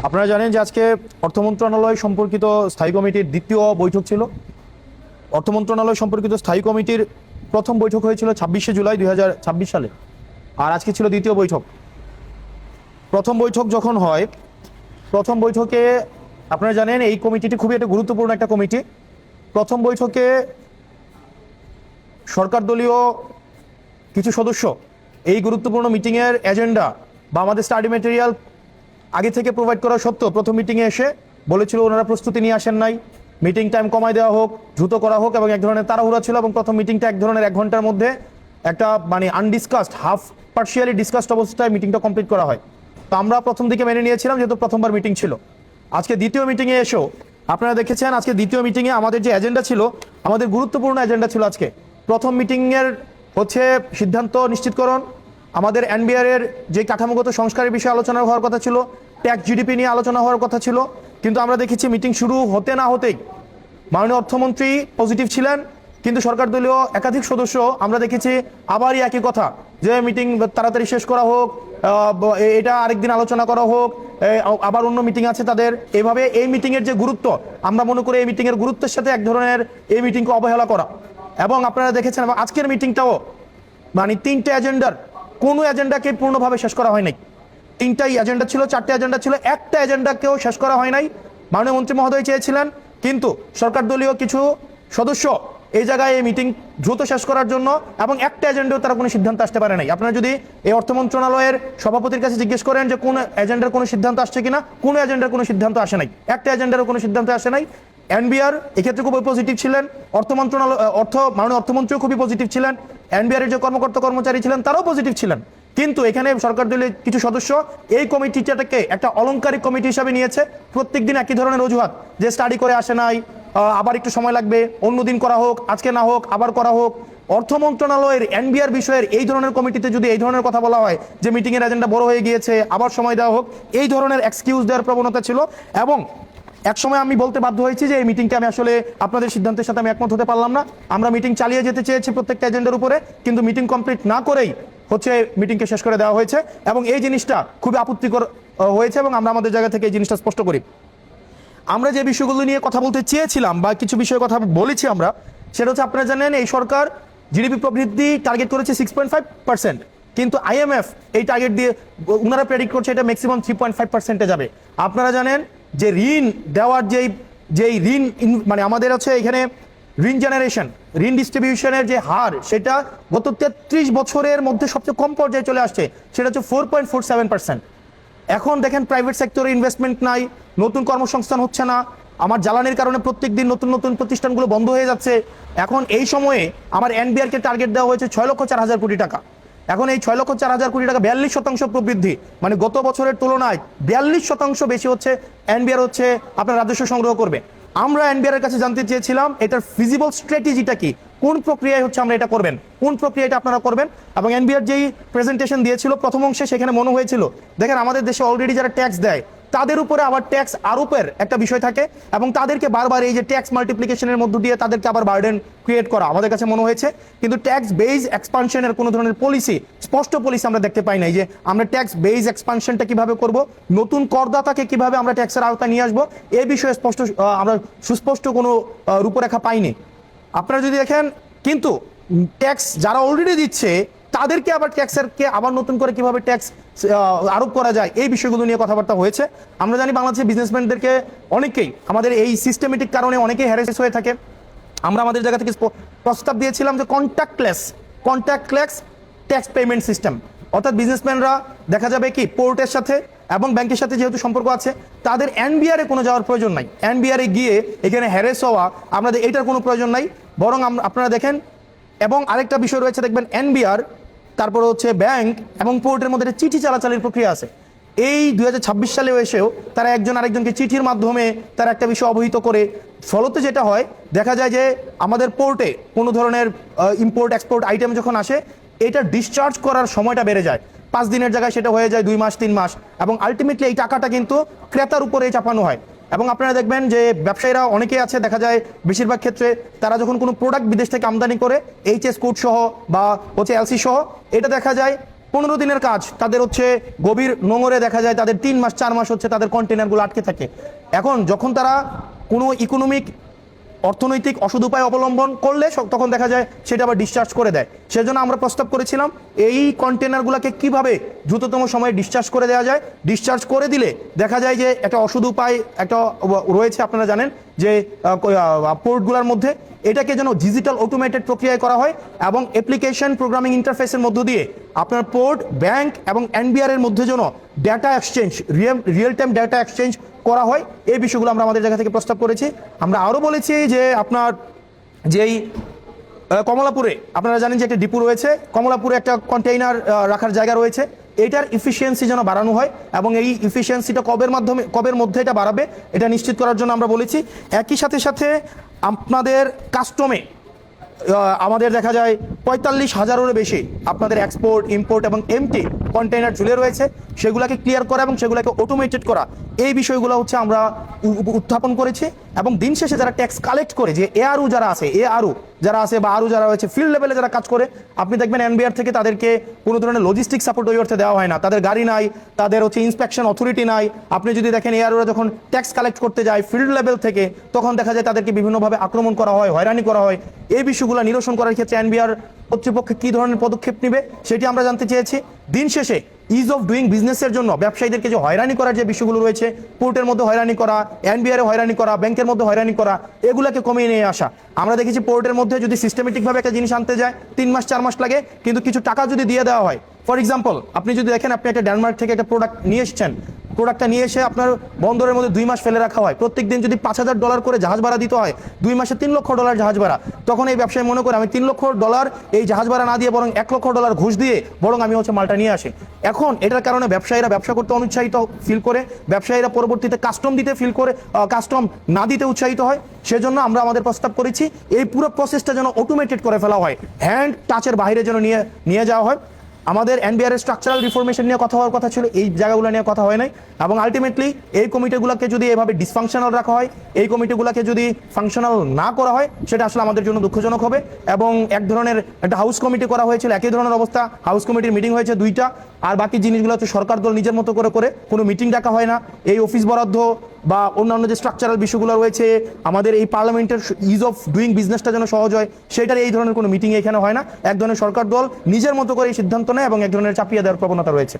আপনারা জানেন যে আজকে অর্থ মন্ত্রণালয় সম্পর্কিত স্থায়ী কমিটির দ্বিতীয় বৈঠক ছিল। অর্থ মন্ত্রণালয় সম্পর্কিত স্থায়ী কমিটির প্রথম বৈঠক হয়েছিল 26শে জুলাই 2026 সালে, আর আজকে ছিল দ্বিতীয় বৈঠক। প্রথম বৈঠক যখন হয়, প্রথম বৈঠকে আপনারা জানেন এই কমিটিটি খুবই একটা গুরুত্বপূর্ণ একটা কমিটি। প্রথম বৈঠকে সরকার দলীয় কিছু সদস্য এই গুরুত্বপূর্ণ মিটিংয়ের এজেন্ডা বা আমাদের স্টাডি ম্যাটেরিয়াল আগে থেকে প্রোভাইড করা সত্ত্বেও প্রথম মিটিংয়ে এসে বলেছিল ওনারা প্রস্তুতি নিয়ে আসেন নাই, মিটিং টাইম কমায় দেওয়া হোক, দ্রুত করা হোক, এবং এক ধরনের তাড়াহুড়া ছিল এবং প্রথম মিটিংটা এক ধরনের 1 ঘন্টার মধ্যে একটা আনডিসকাসড হাফ পার্শিয়ালি ডিসকাসড অবস্থায় মিটিংটা কমপ্লিট করা হয়। তো আমরা প্রথম দিকে মেনে নিয়েছিলাম যেহেতু প্রথমবার মিটিং ছিল। আজকে দ্বিতীয় মিটিংয়ে এসেও আপনারা দেখেছেন আজকে দ্বিতীয় মিটিংয়ে আমাদের যে এজেন্ডা ছিল, আমাদের গুরুত্বপূর্ণ এজেন্ডা ছিল আজকে প্রথম মিটিংয়ের হচ্ছে সিদ্ধান্ত নিশ্চিতকরণ, আমাদের এনবিআর এর যে কাঠামোগত সংস্কারের বিষয়ে আলোচনা হওয়ার কথা ছিল, ট্যাক্স জিডিপি নিয়ে আলোচনা হওয়ার কথা ছিল, কিন্তু আমরা দেখেছি মিটিং শুরু হতে না হতেই মাননীয় অর্থমন্ত্রী পজিটিভ ছিলেন, কিন্তু সরকার দলীয় একাধিক সদস্য আমরা দেখেছি আবারই একই কথা যে মিটিং তাড়াতাড়ি শেষ করা হোক, এটা আরেকদিন আলোচনা করা হোক, আবার অন্য মিটিং আছে তাদের। এইভাবে এই মিটিংয়ের যে গুরুত্ব, আমরা মনে করি এই মিটিংয়ের গুরুত্বের সাথে এক ধরনের এই মিটিংকে অবহেলা করা। এবং আপনারা দেখেছেন আজকের মিটিংটাও 3টে এজেন্ডার কোনো এজেন্ডাকে পূর্ণভাবে শেষ করা হয় নাই। 3টাই এজেন্ডা ছিল, 4টে এজেন্ডা ছিল, একটা এজেন্ডাকেও শেষ করা হয় নাই। মাননীয় মন্ত্রী মহোদয় চেয়েছিলেন, কিন্তু সরকার দলীয় কিছু সদস্য এই জায়গায় এই মিটিং দ্রুত শেষ করার জন্য এবং একটা এজেন্ডাও তারা কোনো সিদ্ধান্ত আসতে পারে নাই। আপনারা যদি এই অর্থ মন্ত্রণালয়ের সভাপতির কাছে জিজ্ঞেস করেন যে কোন এজেন্ডার কোনো সিদ্ধান্ত আসছে কিনা, কোনো এজেন্ডার কোনো সিদ্ধান্ত আসে নাই, একটা এজেন্ডারও কোনো সিদ্ধান্ত আসে নাই। এনবিআর এক্ষেত্রে খুবই পজিটিভ ছিলেন, অর্থ মন্ত্রণালয় মাননীয় অর্থমন্ত্রীও খুবই পজিটিভ ছিলেন, এনবিআর এর যে কর্মকর্তা কর্মচারী ছিলেন তারাও পজিটিভ ছিলেন। কিন্তু এখানে সরকার দলের কিছু সদস্য এই কমিটিটাকে একটা অলংকারিক কমিটি হিসাবে নিয়েছে। প্রত্যেকদিন একই ধরনের অজুহাত যে স্টাডি করে আসে নাই, আবার একটু সময় লাগবে, অন্যদিন করা হোক, আজকে না হোক, আবার করা হোক। অর্থ মন্ত্রণালয়ের এনবিআর বিষয়ের এই ধরনের কমিটিতে যদি এই ধরনের কথা বলা হয় যে মিটিং এর এজেন্ডা বড় হয়ে গিয়েছে, আবার সময় দেওয়া হোক, এই ধরনের এক্সকিউজ দেওয়ার প্রবণতা ছিল। এবং এক সময় আমি বলতে বাধ্য হয়েছি যে এই মিটিংটা আমি আসলে আপনাদের সিদ্ধান্তের সাথে আমি একমত হতে পারলাম না, আমরা মিটিং চালিয়ে যেতে চেয়েছি প্রত্যেকটা এজেন্ডার উপরে, কিন্তু মিটিং কমপ্লিট না করেই হচ্ছে মিটিংকে শেষ করে দেওয়া হয়েছে এবং এই জিনিসটা খুবই আপত্তিকর হয়েছে এবং আমরা আমাদের জায়গা থেকে এই জিনিসটা স্পষ্ট করি। আমরা যে বিষয়গুলো নিয়ে কথা বলতে চেয়েছিলাম বা কিছু বিষয়ে কথা বলেছি আমরা, সেটা হচ্ছে আপনারা জানেন এই সরকার জিডিপি প্রবৃদ্ধি টার্গেট করেছে 6.5%, কিন্তু আইএমএফ এই টার্গেট দিয়ে ওনারা প্রেডিক্ট করছে এটা ম্যাক্সিমাম 3.5%-এ যাবে। আপনারা জানেন যে ঋণ দেওয়ার যেই ঋণ আমাদের হচ্ছে এখানে ঋণ জেনারেশন, ঋণ ডিস্ট্রিবিউশনের যে হার, সেটা গত 33 বছরের মধ্যে সবচেয়ে কম পর্যায়ে চলে আসছে, সেটা হচ্ছে 4.47%। এখন দেখেন প্রাইভেট সেক্টরে ইনভেস্টমেন্ট নাই, নতুন কর্মসংস্থান হচ্ছে না, আমার জ্বালানির কারণে প্রত্যেক দিন নতুন নতুন প্রতিষ্ঠানগুলো বন্ধ হয়ে যাচ্ছে। এখন এই সময়ে আমার এনবিআর কে টার্গেট দেওয়া হয়েছে 6,04,000 কোটি টাকা। এখন এই 6,04,000 কোটি টাকা 42% প্রবৃদ্ধি, গত বছরের তুলনায় 42% বেশি হচ্ছে এনবিআর হচ্ছে আপনার রাজস্ব সংগ্রহ করবে। আমরা এনবিআর এর কাছে জানতে চেয়েছিলাম এটার ফিজিবল স্ট্র্যাটেজিটা কি, কোন প্রক্রিয়ায় হচ্ছে আমরা এটা করবেন, কোন প্রক্রিয়াটা আপনারা করবেন। এবং এনবিআর যেই প্রেজেন্টেশন দিয়েছিল প্রথম অংশে, সেখানে মনে হয়েছিল দেখেন আমাদের দেশে অলরেডি যারা ট্যাক্স দেয় তাদের উপরে আবার ট্যাক্স আরোপের একটা বিষয় থাকে এবং তাদেরকে বারবার এই যে ট্যাক্স মাল্টিপ্লিকেশনের মধ্য দিয়ে তাদেরকে আবার বার্ডেন ক্রিয়েট করা আমাদের কাছে মনে হয়েছে। কিন্তু ট্যাক্স বেজ এক্সপানশনের কোনো ধরনের পলিসি, স্পষ্ট পলিসি আমরা দেখতে পাই নাই যে আমরা ট্যাক্স বেজ এক্সপানশনটা কিভাবে করব, নতুন করদাতাকে কিভাবে আমরা ট্যাক্সের আওতায় নিয়ে আসবো, এই বিষয়ে আমরা সুস্পষ্ট কোনো রূপরেখা পাইনি। আপনারা যদি দেখেন, কিন্তু ট্যাক্স যারা অলরেডি দিচ্ছে তাদেরকে আবার ট্যাক্সেরকে আবার নতুন করে কিভাবে ট্যাক্স আরোপ করা যায়, এই বিষয়গুলো নিয়ে কথাবার্তা হয়েছে। আমরা জানি বাংলাদেশের বিজনেসম্যানদেরকে অনেকেই আমাদের এই সিস্টেমেটিক কারণে অনেকেই হ্যারাস হয়ে থাকে। আমরা আমাদের জায়গা থেকে প্রস্তাব দিয়েছিলাম যে কন্ট্যাক্টলেস ট্যাক্স পেমেন্ট সিস্টেম, অর্থাৎ বিজনেসম্যানরা দেখা যাবে কি পোর্টের সাথে এবং ব্যাংকের সাথে যেহেতু সম্পর্ক আছে, তাদের এনবিআর এ কোনো যাওয়ার প্রয়োজন নাই, এনবিআর এ গিয়ে এখানে হ্যারেস হওয়া আমাদের এটার কোনো প্রয়োজন নাই। বরং আপনারা দেখেন, এবং আরেকটা বিষয় রয়েছে দেখবেন এনবিআর, তারপর হচ্ছে ব্যাংক এবং পোর্টের মধ্যে চিঠি চালাচালির প্রক্রিয়া আছে। এই 2026 সালে এসেও তারা একজন আরেকজনকে চিঠির মাধ্যমে তারা একটা বিষয় অবহিত করে, ফলতে যেটা হয় দেখা যায় যে আমাদের পোর্টে কোনো ধরনের ইম্পোর্ট এক্সপোর্ট আইটেম যখন আসে, এটা ডিসচার্জ করার সময়টা বেড়ে যায়, 5 দিনের জায়গায় সেটা হয়ে যায় 2 মাস 3 মাস, এবং আলটিমেটলি এই টাকাটা কিন্তু ক্রেতার উপরে চাপানো হয়। এবং আপনারা দেখবেন যে ব্যবসায়ীরা অনেকেই আছে, দেখা যায় বেশিরভাগ ক্ষেত্রে তারা যখন কোনো প্রোডাক্ট বিদেশ থেকে আমদানি করে এইচএস কোড সহ বা হচ্ছে এলসি সহ, এটা দেখা যায় 15 দিনের কাজ তাদের হচ্ছে গভীর নোঙরে দেখা যায় তাদের 3 মাস 4 মাস হচ্ছে তাদের কন্টেনারগুলো আটকে থাকে। এখন যখন তারা কোনো ইকোনমিক অর্থনৈতিক অসৎ উপায় অবলম্বন করলে তখন দেখা যায় সেটা আবার ডিসচার্জ করে দেয়। সেজন্য আমরা প্রস্তাব করেছিলাম এই কন্টেনারগুলোকে কিভাবে দ্রুততম সময়ে ডিসচার্জ করে দেওয়া যায়। ডিসচার্জ করে দিলে দেখা যায় যে একটা অসৎ উপায় একটা রয়েছে, আপনারা জানেন যে পোর্টগুলোর মধ্যে এটাকে যেন ডিজিটাল অটোমেটেড প্রক্রিয়ায় করা হয় এবং অ্যাপ্লিকেশন প্রোগ্রামিং ইন্টারফেসের মধ্য দিয়ে আপনার পোর্ট, ব্যাংক এবং এনবিআর এর মধ্যে যেন data exchange, real time data exchange করা হয়। এই বিষয়গুলো আমরা আমাদের জায়গা থেকে প্রস্তাব করেছি। আমরা আরও বলেছি যে আপনার যেই কমলাপুরে আপনারা জানেন যে একটা ডিপো রয়েছে, কমলাপুরে একটা কন্টেইনার রাখার জায়গা রয়েছে, এটার ইফিসিয়েন্সি যেন বাড়ানো হয় এবং এই ইফিসিয়েন্সিটা কবের মধ্যে এটা বাড়াবে এটা নিশ্চিত করার জন্য আমরা বলেছি। একই সাথে সাথে আপনাদের কাস্টমে আমাদের দেখা যায় 45,000-এরও বেশি আপনাদের এক্সপোর্ট, ইম্পোর্ট এবং এমটি কন্টেইনার ঝুলে রয়েছে, সেগুলোকে ক্লিয়ার করা এবং সেগুলোকে অটোমেটেড করা, এই বিষয়গুলো হচ্ছে আমরা উত্থাপন করেছি। এবং দিন শেষে যারা ট্যাক্স কালেক্ট করে, যে এআরও যারা আছে বা আরও যারা রয়েছে ফিল্ড লেভেলে যারা কাজ করে, আপনি দেখবেন এনবিআর থেকে তাদেরকে কোনো ধরনের লজিস্টিক সাপোর্ট ওই অর্থে দেওয়া হয় না, তাদের গাড়ি নাই, তাদের হচ্ছে ইন্সপেকশন অথরিটি নাই। আপনি যদি দেখেন এআরওরা যখন ট্যাক্স কালেক্ট করতে যায় ফিল্ড লেভেল থেকে, তখন দেখা যায় তাদেরকে বিভিন্নভাবে আক্রমণ করা হয়, হয়রানি করা হয়। এই বিষয়গুলো নিরসন করার ক্ষেত্রে এনবিআর কর্তৃপক্ষ কী ধরনের পদক্ষেপ নেবে সেটি আমরা জানতে চেয়েছি। দিন শেষে ইজ অফ ডুইং বিজনেসের জন্য ব্যবসায়ীদেরকে যে হয়রানি করার যে বিষয়গুলো রয়েছে, পোর্টের মধ্যে হয়রানি করা, এনবিআর এ হয়রানি করা, ব্যাংকের মধ্যে হয়রানি করা, এগুলাকে কমিয়ে নিয়ে আসা। আমরা দেখেছি পোর্টের মধ্যে যদি সিস্টেমেটিকভাবে একটা জিনিস আনতে যায় 3 মাস 4 মাস লাগে, কিন্তু কিছু টাকা যদি দিয়ে দেওয়া হয়, ফর এক্সাম্পল আপনি যদি দেখেন আপনি একটা ডেনমার্ক থেকে একটা প্রোডাক্ট নিয়ে এসছেন, প্রোডাক্টটা নিয়ে এসে আপনার বন্দরের মধ্যে 2 মাস ফেলে রাখা হয়, প্রত্যেক দিন যদি $5,000 করে জাহাজ ভাড়া দিতে হয়, 2 মাসে $3 লক্ষ জাহাজ ভাড়া, তখন এই ব্যবসায়ী মনে করে আমি $3 লক্ষ এই জাহাজ ভাড়া না দিয়ে বরং $1 লক্ষ ঘুষ দিয়ে বরং আমি হচ্ছে মালটা নিয়ে আসি। এখন এটার কারণে ব্যবসায়ীরা ব্যবসা করতে অনুৎসাহিত ফিল করে, ব্যবসায়ীরা পরবর্তীতে কাস্টম দিতে ফিল করে, কাস্টম না দিতে উৎসাহিত হয়। সেজন্য আমরা আমাদের প্রস্তাব করেছি এই পুরো প্রসেসটা যেন অটোমেটেড করে ফেলা হয়, হ্যান্ড টাচের বাইরে যেন নিয়ে যাওয়া হয়। আমাদের এনবিআর এর স্ট্রাকচারাল রিফরমেশন নিয়ে কথা হওয়ার কথা ছিল, এই জায়গাগুলো নিয়ে কথা হয় নাই। এবং আলটিমেটলি এই কমিটিগুলোকে যদি এভাবে ডিসফাংশনাল রাখা হয়, এই কমিটিগুলোকে যদি ফাংশনাল না করা হয়, সেটা আসলে আমাদের জন্য দুঃখজনক হবে। এবং এক ধরনের একটা হাউস কমিটি করা হয়েছিল, একই ধরনের অবস্থা, হাউস কমিটির মিটিং হয়েছে 2টা, আর বাকি জিনিসগুলো হচ্ছে সরকার দল নিজের মতো করে কোনো মিটিং ডাকা হয় না। এই অফিস বরাদ্দ বা অন্যান্য যে স্ট্রাকচারাল বিষয়গুলো রয়েছে, আমাদের এই পার্লামেন্টের ইজ অফ ডুইং বিজনেসটা যেন সহজ হয়, সেটার এই ধরনের কোনো মিটিং এখানে হয় না। এক ধরনের সরকার দল নিজের মতো করে এই সিদ্ধান্ত নেয় এবং এক ধরনের চাপিয়ে দেওয়ার প্রবণতা রয়েছে।